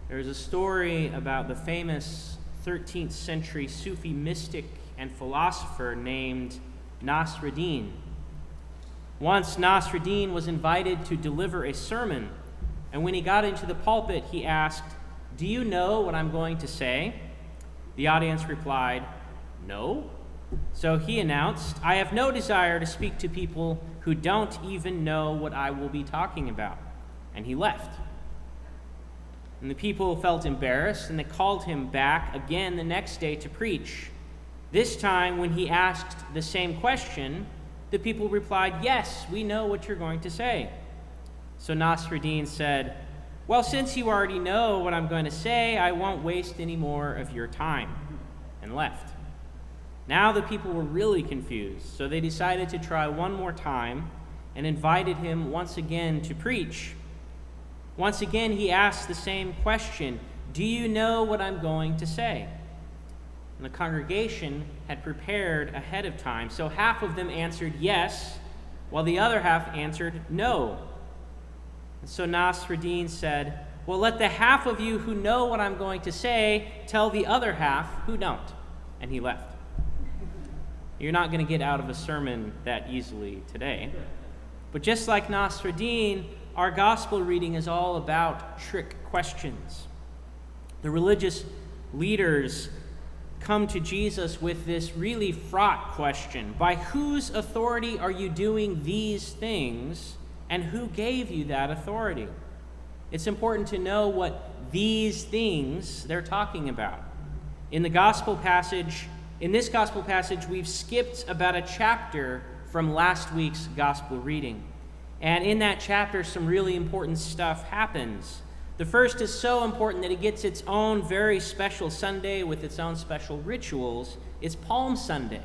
There's a story about the famous 13th century Sufi mystic and philosopher named Nasruddin. Once Nasruddin was invited to deliver a sermon, and when he got into the pulpit, he asked, "Do you know what I'm going to say?" The audience replied, "No." So he announced, "I have no desire to speak to people who don't even know what I will be talking about." And he left. And the people felt embarrassed, and they called him back again the next day to preach. This time, when he asked the same question, the people replied, "Yes, we know what you're going to say." So Nasruddin said, "Well, since you already know what I'm going to say, I won't waste any more of your time," and left. Now the people were really confused, so they decided to try one more time and invited him once again to preach. Once again, he asked the same question, "Do you know what I'm going to say?" And the congregation had prepared ahead of time, so half of them answered yes, while the other half answered no. And so Nasruddin said, "Well, let the half of you who know what I'm going to say tell the other half who don't." And he left. You're not going to get out of a sermon that easily today. But just like Nasruddin, our gospel reading is all about trick questions. The religious leaders come to Jesus with this really fraught question: by whose authority are you doing these things, and who gave you that authority? It's important to know what these things they're talking about. In this gospel passage, we've skipped about a chapter from last week's gospel reading. And in that chapter, some really important stuff happens. The first is so important that it gets its own very special Sunday with its own special rituals. It's Palm Sunday,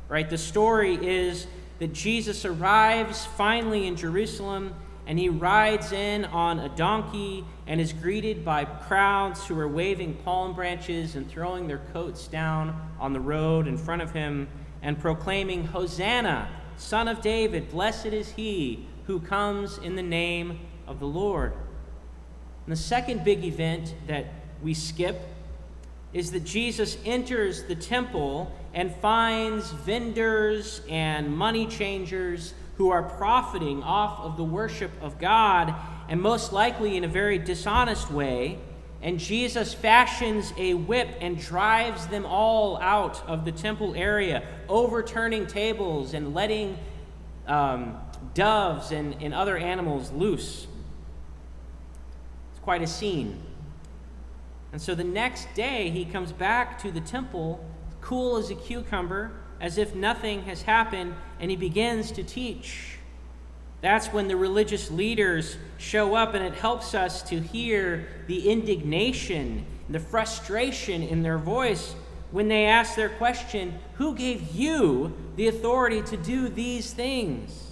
right? The story is that Jesus arrives finally in Jerusalem, and he rides in on a donkey and is greeted by crowds who are waving palm branches and throwing their coats down on the road in front of him and proclaiming, "Hosanna, Son of David, blessed is he who comes in the name of the Lord." And the second big event that we skip is that Jesus enters the temple and finds vendors and money changers who are profiting off of the worship of God, and most likely in a very dishonest way. And Jesus fashions a whip and drives them all out of the temple area, overturning tables and letting doves and other animals loose. It's quite a scene. And so the next day, he comes back to the temple, cool as a cucumber, as if nothing has happened, and he begins to teach. That's when the religious leaders show up, and it helps us to hear the indignation, the frustration in their voice when they ask their question, "Who gave you the authority to do these things?"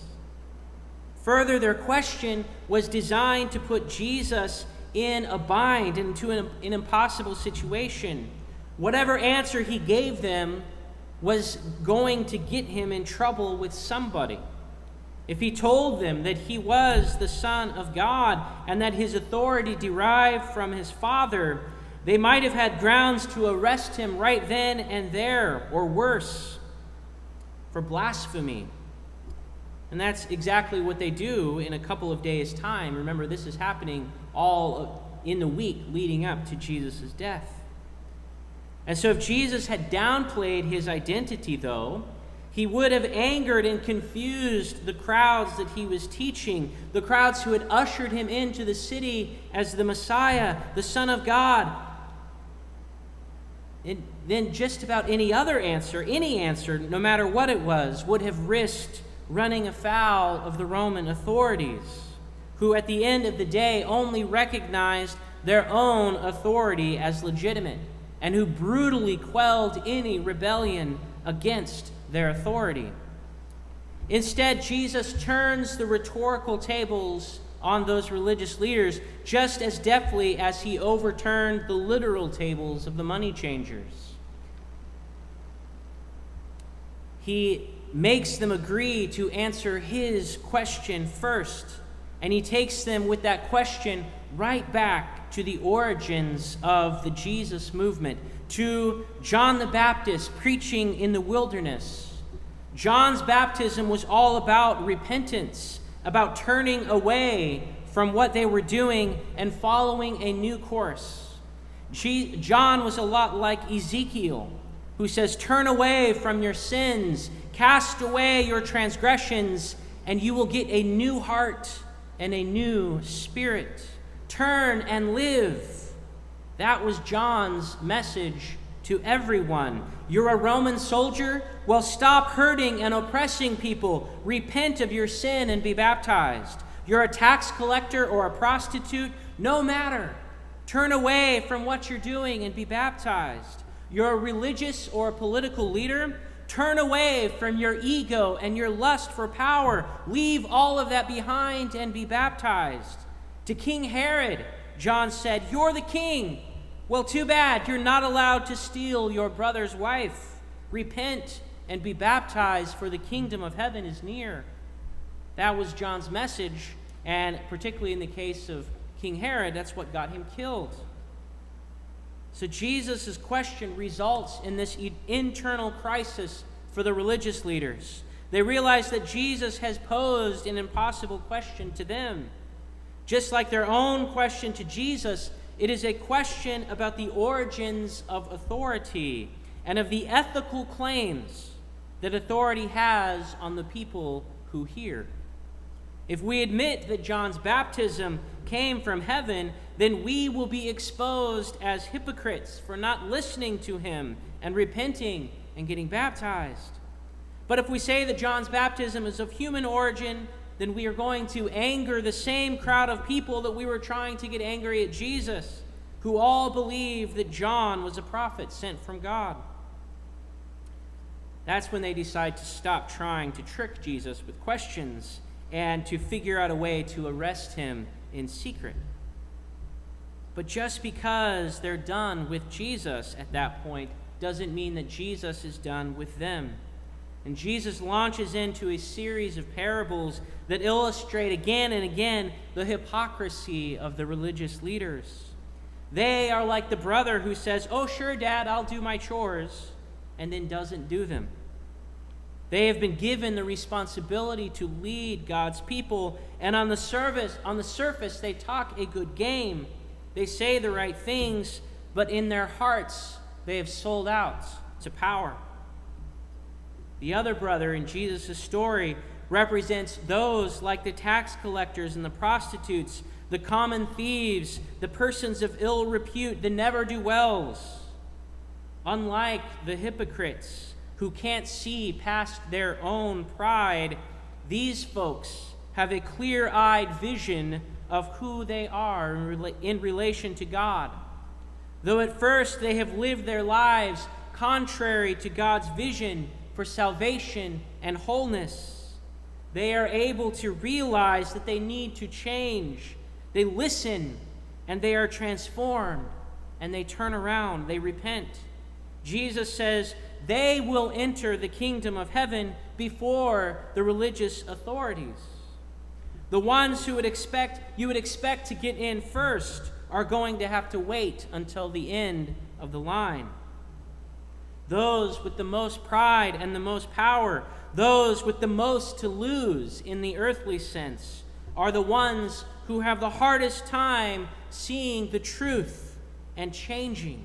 Further, their question was designed to put Jesus in a bind, into an impossible situation. Whatever answer he gave them was going to get him in trouble with somebody. If he told them that he was the Son of God and that his authority derived from his Father, they might have had grounds to arrest him right then and there, or worse, for blasphemy. And that's exactly what they do in a couple of days' time. Remember, this is happening all in the week leading up to Jesus' death. And so if Jesus had downplayed his identity, though, he would have angered and confused the crowds that he was teaching, the crowds who had ushered him into the city as the Messiah, the Son of God. And then just about any answer, no matter what it was, would have risked running afoul of the Roman authorities, who at the end of the day only recognized their own authority as legitimate, and who brutally quelled any rebellion against their authority. Instead, Jesus turns the rhetorical tables on those religious leaders just as deftly as he overturned the literal tables of the money changers. He makes them agree to answer his question first, and he takes them with that question right back to the origins of the Jesus movement, to John the Baptist preaching in the wilderness. John's baptism was all about repentance, about turning away from what they were doing and following a new course. John was a lot like Ezekiel, who says, "Turn away from your sins, cast away your transgressions, and you will get a new heart and a new spirit. Turn and live." That was John's message to everyone. You're a Roman soldier? Well, stop hurting and oppressing people. Repent of your sin and be baptized. You're a tax collector or a prostitute? No matter. Turn away from what you're doing and be baptized. You're a religious or a political leader? Turn away from your ego and your lust for power. Leave all of that behind and be baptized. To King Herod, John said, "You're the king. Well, too bad. You're not allowed to steal your brother's wife. Repent and be baptized, for the kingdom of heaven is near." That was John's message, and particularly in the case of King Herod, that's what got him killed. So Jesus' question results in this internal crisis for the religious leaders. They realize that Jesus has posed an impossible question to them. Just like their own question to Jesus, it is a question about the origins of authority and of the ethical claims that authority has on the people who hear. If we admit that John's baptism came from heaven, then we will be exposed as hypocrites for not listening to him and repenting and getting baptized. But if we say that John's baptism is of human origin, then we are going to anger the same crowd of people that we were trying to get angry at Jesus, who all believed that John was a prophet sent from God. That's when they decide to stop trying to trick Jesus with questions and to figure out a way to arrest him in secret. But just because they're done with Jesus at that point doesn't mean that Jesus is done with them. And Jesus launches into a series of parables that illustrate again and again the hypocrisy of the religious leaders. They are like the brother who says, "Oh, sure, Dad, I'll do my chores," and then doesn't do them. They have been given the responsibility to lead God's people, and on the surface, they talk a good game. They say the right things, but in their hearts, they have sold out to power. The other brother in Jesus' story represents those like the tax collectors and the prostitutes, the common thieves, the persons of ill repute, the ne'er-do-wells. Unlike the hypocrites who can't see past their own pride, these folks have a clear-eyed vision of who they are in relation to God. Though at first they have lived their lives contrary to God's vision for salvation and wholeness, they are able to realize that they need to change. They listen, and they are transformed, and they turn around, they repent. Jesus says they will enter the kingdom of heaven before the religious authorities. The ones who you would expect to get in first are going to have to wait until the end of the line. Those with the most pride and the most power, those with the most to lose in the earthly sense, are the ones who have the hardest time seeing the truth and changing.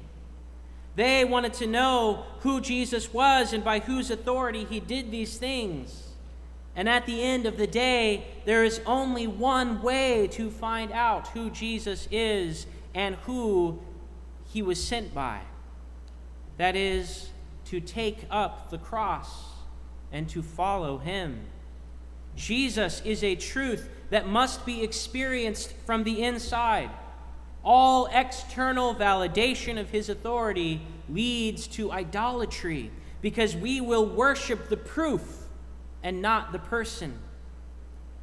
They wanted to know who Jesus was and by whose authority he did these things. And at the end of the day, there is only one way to find out who Jesus is and who he was sent by. That is, to take up the cross and to follow him. Jesus is a truth that must be experienced from the inside. All external validation of his authority leads to idolatry, because we will worship the proof and not the person.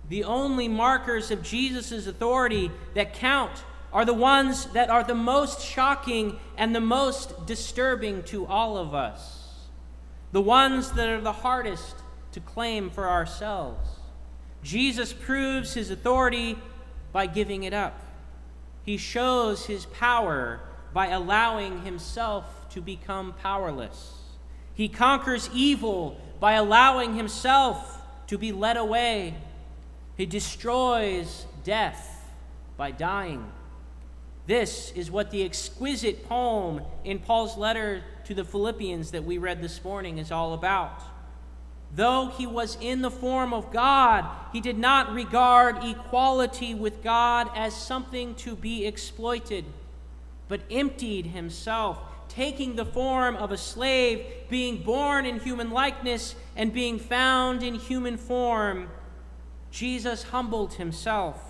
The only markers of Jesus' authority that count are the ones that are the most shocking and the most disturbing to all of us. The ones that are the hardest to claim for ourselves. Jesus proves his authority by giving it up. he shows his power by allowing himself to become powerless. He conquers evil by allowing himself to be led away. He destroys death by dying. This is what the exquisite poem in Paul's letter to the Philippians that we read this morning is all about. Though he was in the form of God, he did not regard equality with God as something to be exploited, but emptied himself, taking the form of a slave, being born in human likeness, and being found in human form. Jesus humbled himself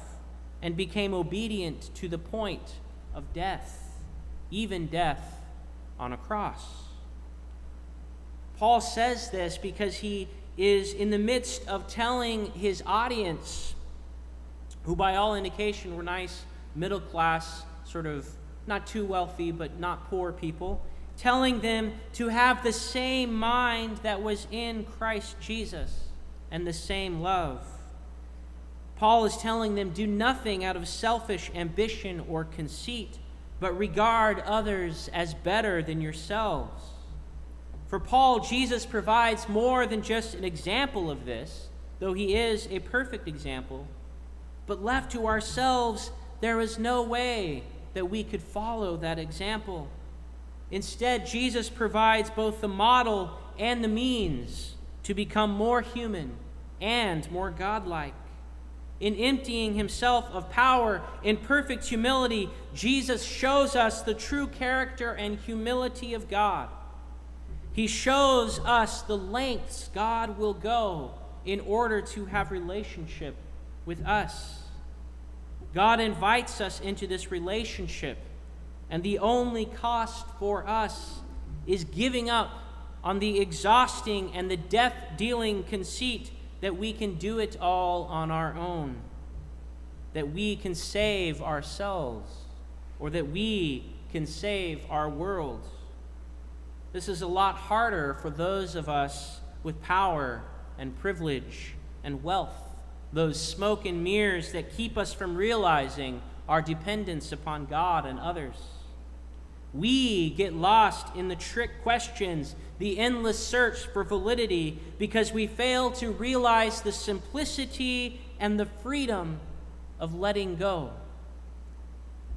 and became obedient to the point of death, even death on a cross. Paul says this because he is in the midst of telling his audience, who by all indication were nice, middle class, sort of not too wealthy, but not poor people, telling them to have the same mind that was in Christ Jesus and the same love. Paul is telling them, do nothing out of selfish ambition or conceit, but regard others as better than yourselves. For Paul, Jesus provides more than just an example of this, though he is a perfect example. But left to ourselves, there is no way that we could follow that example. Instead, Jesus provides both the model and the means to become more human and more godlike. In emptying himself of power in perfect humility, Jesus shows us the true character and humility of God. He shows us the lengths God will go in order to have relationship with us. God invites us into this relationship, and the only cost for us is giving up on the exhausting and the death-dealing conceit that we can do it all on our own, that we can save ourselves, or that we can save our world. This is a lot harder for those of us with power and privilege and wealth, those smoke and mirrors that keep us from realizing our dependence upon God and others. We get lost in the trick questions, the endless search for validity, because we fail to realize the simplicity and the freedom of letting go.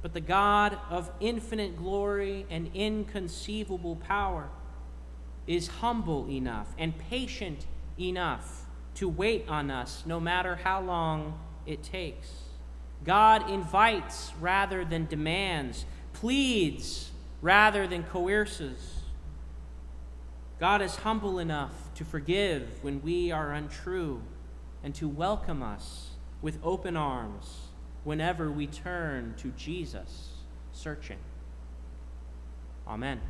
But the God of infinite glory and inconceivable power is humble enough and patient enough to wait on us no matter how long it takes. God invites rather than demands, pleads rather than coerces. God is humble enough to forgive when we are untrue and to welcome us with open arms whenever we turn to Jesus, searching. Amen.